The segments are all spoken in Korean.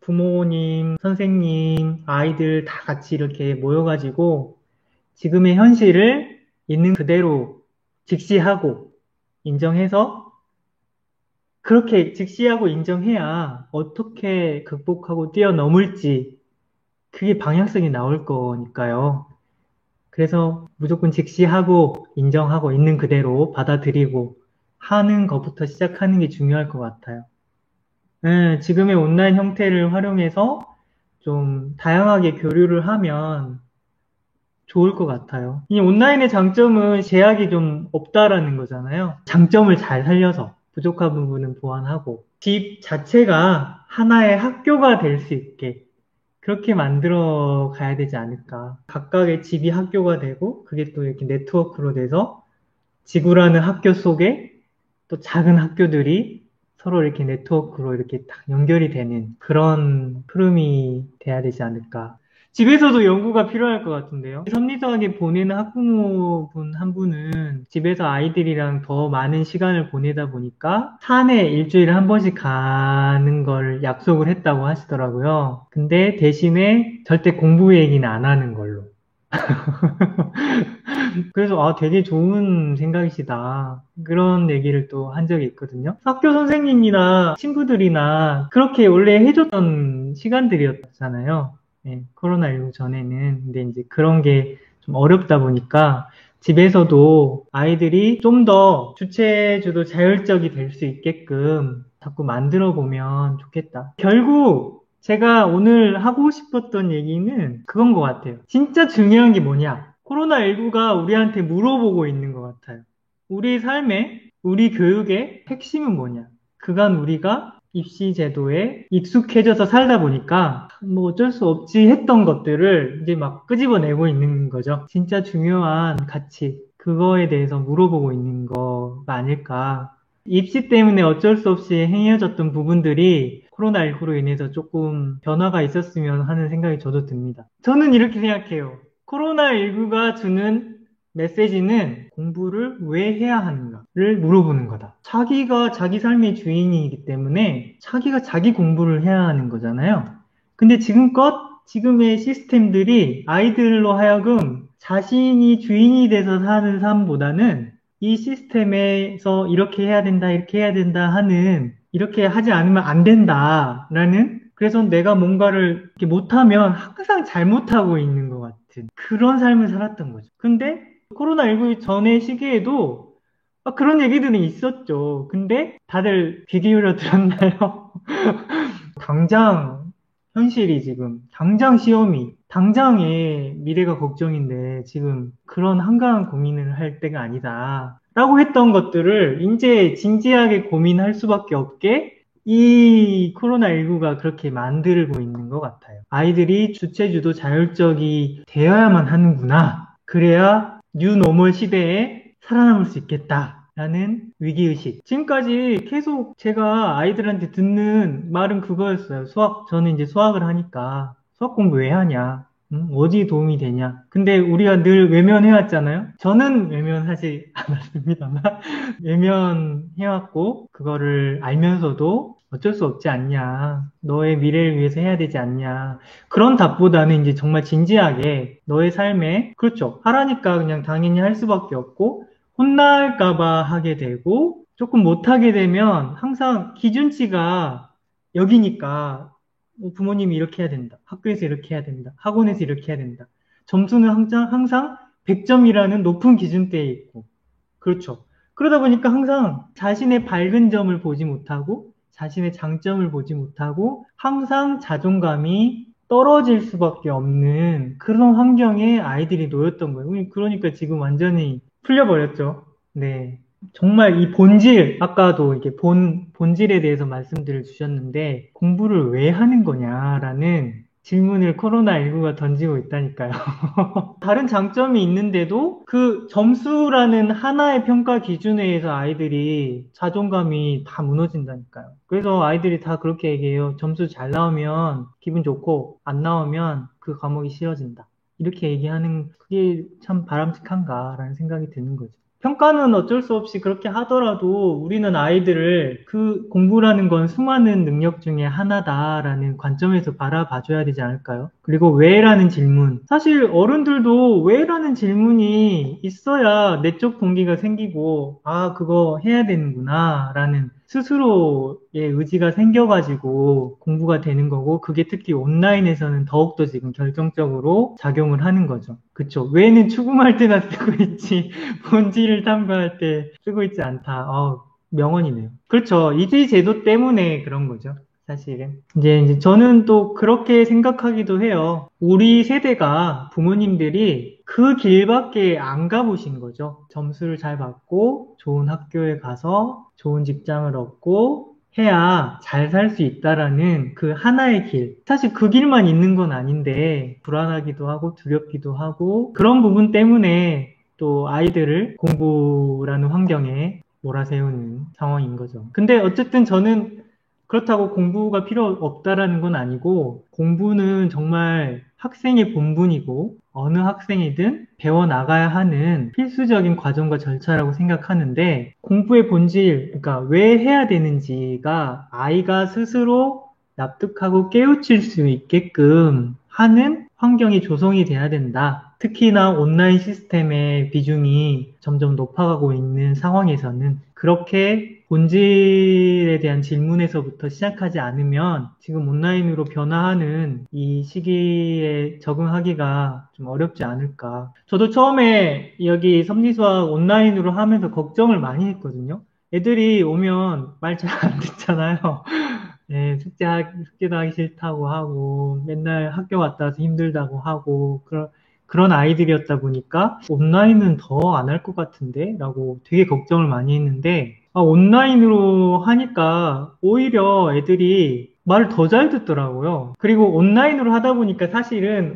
부모님, 선생님, 아이들 다 같이 이렇게 모여가지고 지금의 현실을 있는 그대로 직시하고 인정해서 그렇게 직시하고 인정해야 어떻게 극복하고 뛰어넘을지 그게 방향성이 나올 거니까요. 그래서 무조건 직시하고 인정하고 있는 그대로 받아들이고 하는 것부터 시작하는 게 중요할 것 같아요. 네, 지금의 온라인 형태를 활용해서 좀 다양하게 교류를 하면 좋을 것 같아요. 이 온라인의 장점은 제약이 좀 없다라는 거잖아요. 장점을 잘 살려서 부족한 부분은 보완하고 집 자체가 하나의 학교가 될 수 있게 그렇게 만들어 가야 되지 않을까. 각각의 집이 학교가 되고 그게 또 이렇게 네트워크로 돼서 지구라는 학교 속에 또 작은 학교들이 서로 이렇게 네트워크로 이렇게 딱 연결이 되는 그런 흐름이 돼야 되지 않을까. 집에서도 연구가 필요할 것 같은데요. 심리적하게 보내는 학부모분 한 분은 집에서 아이들이랑 더 많은 시간을 보내다 보니까 산에 일주일에 한 번씩 가는 걸 약속을 했다고 하시더라고요. 근데 대신에 절대 공부 얘기는 안 하는 걸로. 그래서 되게 좋은 생각이시다. 그런 얘기를 또 한 적이 있거든요. 학교 선생님이나 친구들이나 그렇게 원래 해줬던 시간들이었잖아요. 네, 코로나19 전에는. 근데 이제 그런 게 좀 어렵다 보니까 집에서도 아이들이 좀 더 주체주도 자율적이 될 수 있게끔 자꾸 만들어 보면 좋겠다. 결국 제가 오늘 하고 싶었던 얘기는 그건 것 같아요. 진짜 중요한 게 뭐냐? 코로나19가 우리한테 물어보고 있는 것 같아요. 우리 삶에, 우리 교육의 핵심은 뭐냐? 그간 우리가 입시 제도에 익숙해져서 살다 보니까 뭐 어쩔 수 없지 했던 것들을 이제 막 끄집어내고 있는 거죠. 진짜 중요한 가치, 그거에 대해서 물어보고 있는 거가 아닐까. 입시 때문에 어쩔 수 없이 행해졌던 부분들이 코로나19로 인해서 조금 변화가 있었으면 하는 생각이 저도 듭니다. 저는 이렇게 생각해요. 코로나19가 주는 메시지는 공부를 왜 해야 하는가를 물어보는 거다. 자기가 자기 삶의 주인이기 때문에 자기가 자기 공부를 해야 하는 거잖아요. 근데 지금의 시스템들이 아이들로 하여금 자신이 주인이 돼서 사는 삶보다는 이 시스템에서 이렇게 해야 된다, 이렇게 해야 된다 하는, 이렇게 하지 않으면 안 된다라는, 그래서 내가 뭔가를 이렇게 못하면 항상 잘못하고 있는 것 같은 그런 삶을 살았던 거죠. 근데 코로나19 전의 시기에도 그런 얘기들은 있었죠. 근데 다들 귀 기울여 들었나요? 당장 현실이 지금, 당장 시험이, 당장의 미래가 걱정인데 지금 그런 한가한 고민을 할 때가 아니다. 라고 했던 것들을 이제 진지하게 고민할 수밖에 없게 이 코로나19가 그렇게 만들고 있는 것 같아요. 아이들이 주체주도 자율적이 되어야만 하는구나. 그래야 뉴노멀 시대에 살아남을 수 있겠다. 라는 위기의식. 지금까지 계속 제가 아이들한테 듣는 말은 그거였어요. 저는 이제 수학을 하니까 수학 공부 왜 하냐? 응? 어디 도움이 되냐? 근데 우리가 늘 외면해왔잖아요? 저는 외면하지 않았습니다만, 외면해왔고, 그거를 알면서도 어쩔 수 없지 않냐. 너의 미래를 위해서 해야 되지 않냐. 그런 답보다는 이제 정말 진지하게 너의 삶에, 그렇죠. 하라니까 그냥 당연히 할 수밖에 없고, 혼날까봐 하게 되고, 조금 못하게 되면 항상 기준치가 여기니까 부모님이 이렇게 해야 된다. 학교에서 이렇게 해야 된다. 학원에서 이렇게 해야 된다. 점수는 항상 100점이라는 높은 기준대에 있고. 그렇죠. 그러다 보니까 항상 자신의 밝은 점을 보지 못하고, 자신의 장점을 보지 못하고, 항상 자존감이 떨어질 수밖에 없는 그런 환경에 아이들이 놓였던 거예요. 그러니까 지금 완전히 풀려버렸죠. 네. 정말 이 본질, 아까도 이게 본질에 대해서 말씀들을 주셨는데, 공부를 왜 하는 거냐라는 질문을 코로나19가 던지고 있다니까요. 다른 장점이 있는데도 그 점수라는 하나의 평가 기준에 의해서 아이들이 자존감이 다 무너진다니까요. 그래서 아이들이 다 그렇게 얘기해요. 점수 잘 나오면 기분 좋고, 안 나오면 그 과목이 싫어진다. 이렇게 얘기하는 그게 참 바람직한가라는 생각이 드는 거죠. 평가는 어쩔 수 없이 그렇게 하더라도 우리는 아이들을 그 공부라는 건 수많은 능력 중에 하나다라는 관점에서 바라봐줘야 되지 않을까요? 그리고 왜라는 질문. 사실 어른들도 왜라는 질문이 있어야 내적 동기가 생기고, 아, 그거 해야 되는구나, 라는 스스로의 의지가 생겨가지고 공부가 되는 거고, 그게 특히 온라인에서는 더욱더 지금 결정적으로 작용을 하는 거죠. 그쵸? 왜는 추궁할 때나 쓰고 있지, 본질을 탐구할 때 쓰고 있지 않다. 명언이네요. 그렇죠. 이주의 제도 때문에 그런 거죠. 사실은. 이제 저는 또 그렇게 생각하기도 해요. 우리 세대가 부모님들이 그 길밖에 안 가보신 거죠. 점수를 잘 받고 좋은 학교에 가서 좋은 직장을 얻고 해야 잘 살 수 있다라는 그 하나의 길. 사실 그 길만 있는 건 아닌데 불안하기도 하고 두렵기도 하고 그런 부분 때문에 또 아이들을 공부라는 환경에 몰아세우는 상황인 거죠. 근데 어쨌든 저는 그렇다고 공부가 필요 없다라는 건 아니고 공부는 정말 학생의 본분이고 어느 학생이든 배워나가야 하는 필수적인 과정과 절차라고 생각하는데 공부의 본질, 그러니까 왜 해야 되는지가 아이가 스스로 납득하고 깨우칠 수 있게끔 하는 환경이 조성이 돼야 된다. 특히나 온라인 시스템의 비중이 점점 높아가고 있는 상황에서는 그렇게 본질에 대한 질문에서부터 시작하지 않으면 지금 온라인으로 변화하는 이 시기에 적응하기가 좀 어렵지 않을까. 저도 처음에 여기 섭리수학 온라인으로 하면서 걱정을 많이 했거든요. 애들이 오면 말 잘 안 듣잖아요. 네, 숙제도 하기 싫다고 하고, 맨날 학교 갔다 와서 힘들다고 하고, 그런 아이들이었다 보니까, 온라인은 더 안 할 것 같은데? 라고 되게 걱정을 많이 했는데, 온라인으로 하니까 오히려 애들이 말을 더 잘 듣더라고요. 그리고 온라인으로 하다 보니까 사실은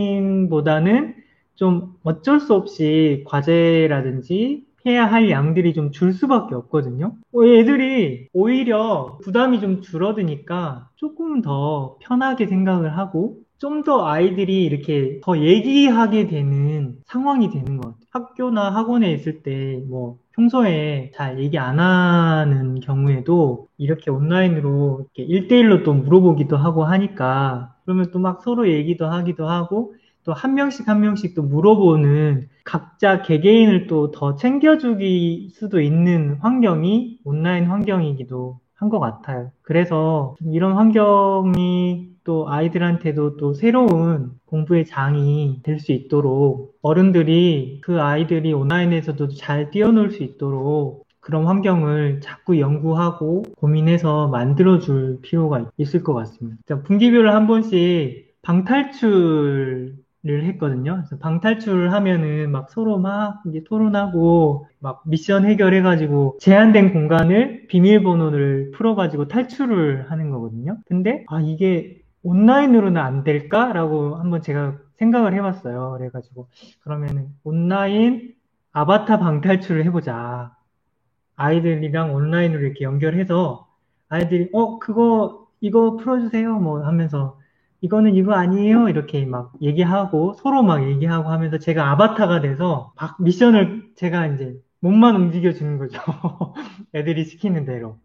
오프라인보다는 좀 어쩔 수 없이 과제라든지 해야 할 양들이 좀 줄 수밖에 없거든요. 애들이 오히려 부담이 좀 줄어드니까 조금 더 편하게 생각을 하고 좀 더 아이들이 이렇게 더 얘기하게 되는 상황이 되는 것 같아요. 학교나 학원에 있을 때 뭐 평소에 잘 얘기 안 하는 경우에도 이렇게 온라인으로 이렇게 1대1로 또 물어보기도 하고 하니까 그러면 또 막 서로 얘기도 하기도 하고 또 한 명씩 한 명씩 또 물어보는 각자 개개인을 또 더 챙겨주기 수도 있는 환경이 온라인 환경이기도 한 것 같아요. 그래서 이런 환경이 또 아이들한테도 또 새로운 공부의 장이 될 수 있도록 어른들이 그 아이들이 온라인에서도 잘 뛰어놀 수 있도록 그런 환경을 자꾸 연구하고 고민해서 만들어줄 필요가 있을 것 같습니다. 분기별로 한 번씩 방탈출을 했거든요. 그래서 방탈출을 하면은 막 서로 막 이제 토론하고 막 미션 해결해가지고 제한된 공간을 비밀번호를 풀어가지고 탈출을 하는 거거든요. 근데 이게 온라인으로는 안 될까라고 한번 제가 생각을 해봤어요. 그래가지고 그러면은 온라인 아바타 방탈출을 해보자. 아이들이랑 온라인으로 이렇게 연결해서 아이들이 이거 풀어주세요 뭐 하면서 이거는 이거 아니에요 이렇게 막 얘기하고 서로 막 얘기하고 하면서 제가 아바타가 돼서 막 미션을 제가 이제 몸만 움직여주는 거죠. 애들이 시키는 대로.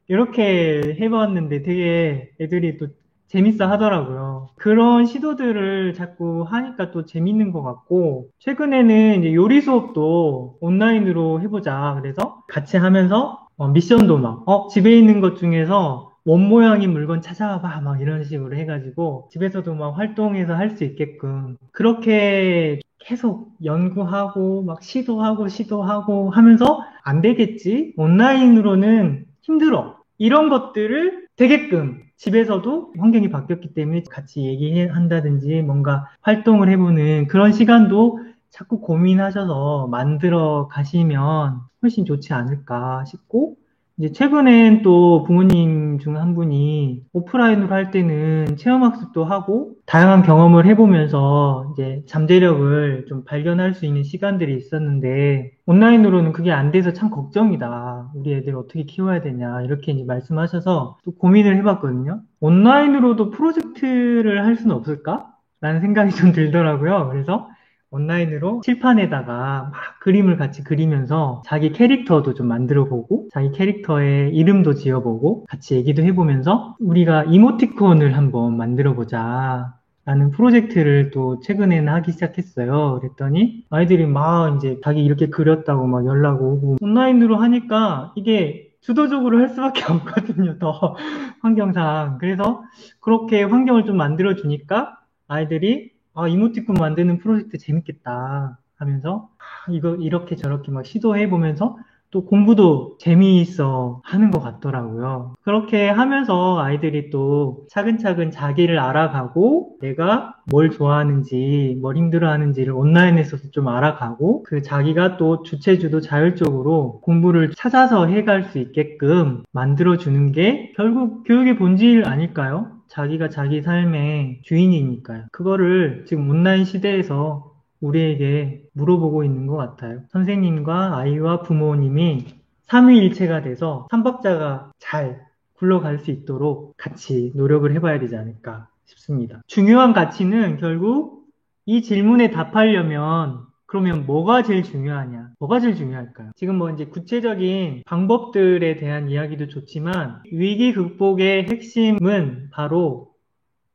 이렇게 해봤는데 되게 애들이 또 재밌어 하더라고요. 그런 시도들을 자꾸 하니까 또 재밌는 것 같고, 최근에는 이제 요리 수업도 온라인으로 해보자. 그래서 같이 하면서 미션도 막, 집에 있는 것 중에서 원 모양인 물건 찾아봐. 막 이런 식으로 해가지고 집에서도 막 활동해서 할 수 있게끔 그렇게 계속 연구하고 막 시도하고 하면서 안 되겠지? 온라인으로는 힘들어. 이런 것들을 되게끔 집에서도 환경이 바뀌었기 때문에 같이 얘기한다든지 뭔가 활동을 해보는 그런 시간도 자꾸 고민하셔서 만들어 가시면 훨씬 좋지 않을까 싶고 이제 최근엔 또 부모님 중 한 분이 오프라인으로 할 때는 체험학습도 하고 다양한 경험을 해보면서 이제 잠재력을 좀 발견할 수 있는 시간들이 있었는데 온라인으로는 그게 안 돼서 참 걱정이다. 우리 애들 어떻게 키워야 되냐 이렇게 이제 말씀하셔서 또 고민을 해봤거든요. 온라인으로도 프로젝트를 할 수는 없을까? 라는 생각이 좀 들더라고요. 그래서 온라인으로 칠판에다가 막 그림을 같이 그리면서 자기 캐릭터도 좀 만들어 보고 자기 캐릭터의 이름도 지어보고 같이 얘기도 해보면서 우리가 이모티콘을 한번 만들어 보자 라는 프로젝트를 또 최근에는 하기 시작했어요. 그랬더니 아이들이 막 이제 자기 이렇게 그렸다고 막 연락 오고 온라인으로 하니까 이게 주도적으로 할 수밖에 없거든요. 더 환경상. 그래서 그렇게 환경을 좀 만들어 주니까 아이들이 이모티콘 만드는 프로젝트 재밌겠다 하면서 이거 이렇게 저렇게 막 시도해 보면서 또 공부도 재미있어 하는 것 같더라고요. 그렇게 하면서 아이들이 또 차근차근 자기를 알아가고 내가 뭘 좋아하는지, 뭘 힘들어하는지를 온라인에서도 좀 알아가고 그 자기가 또 주체주도 자율적으로 공부를 찾아서 해갈 수 있게끔 만들어주는 게 결국 교육의 본질 아닐까요? 자기가 자기 삶의 주인이니까요. 그거를 지금 온라인 시대에서 우리에게 물어보고 있는 것 같아요. 선생님과 아이와 부모님이 삼위일체가 돼서 삼박자가 잘 굴러갈 수 있도록 같이 노력을 해봐야 되지 않을까 싶습니다. 중요한 가치는 결국 이 질문에 답하려면 그러면 뭐가 제일 중요하냐? 뭐가 제일 중요할까요? 지금 뭐 이제 구체적인 방법들에 대한 이야기도 좋지만 위기 극복의 핵심은 바로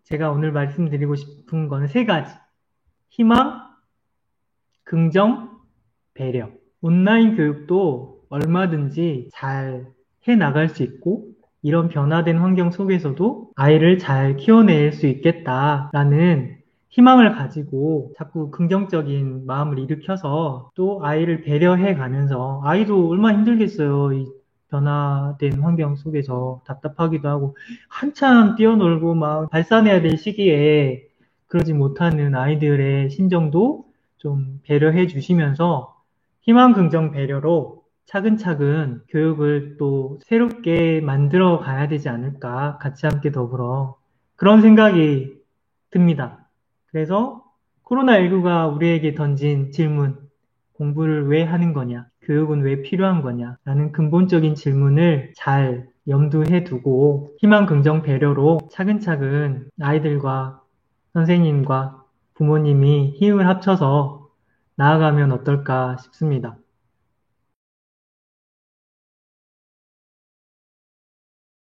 제가 오늘 말씀드리고 싶은 건 세 가지. 희망, 긍정, 배려. 온라인 교육도 얼마든지 잘 해나갈 수 있고, 이런 변화된 환경 속에서도 아이를 잘 키워낼 수 있겠다라는 희망을 가지고 자꾸 긍정적인 마음을 일으켜서 또 아이를 배려해 가면서 아이도 얼마나 힘들겠어요. 이 변화된 환경 속에서 답답하기도 하고 한참 뛰어놀고 막 발산해야 될 시기에 그러지 못하는 아이들의 심정도 좀 배려해 주시면서 희망, 긍정, 배려로 차근차근 교육을 또 새롭게 만들어 가야 되지 않을까, 같이 함께 더불어. 그런 생각이 듭니다. 그래서 코로나19가 우리에게 던진 질문, 공부를 왜 하는 거냐, 교육은 왜 필요한 거냐, 라는 근본적인 질문을 잘 염두해 두고 희망, 긍정, 배려로 차근차근 아이들과 선생님과 부모님이 힘을 합쳐서 나아가면 어떨까 싶습니다.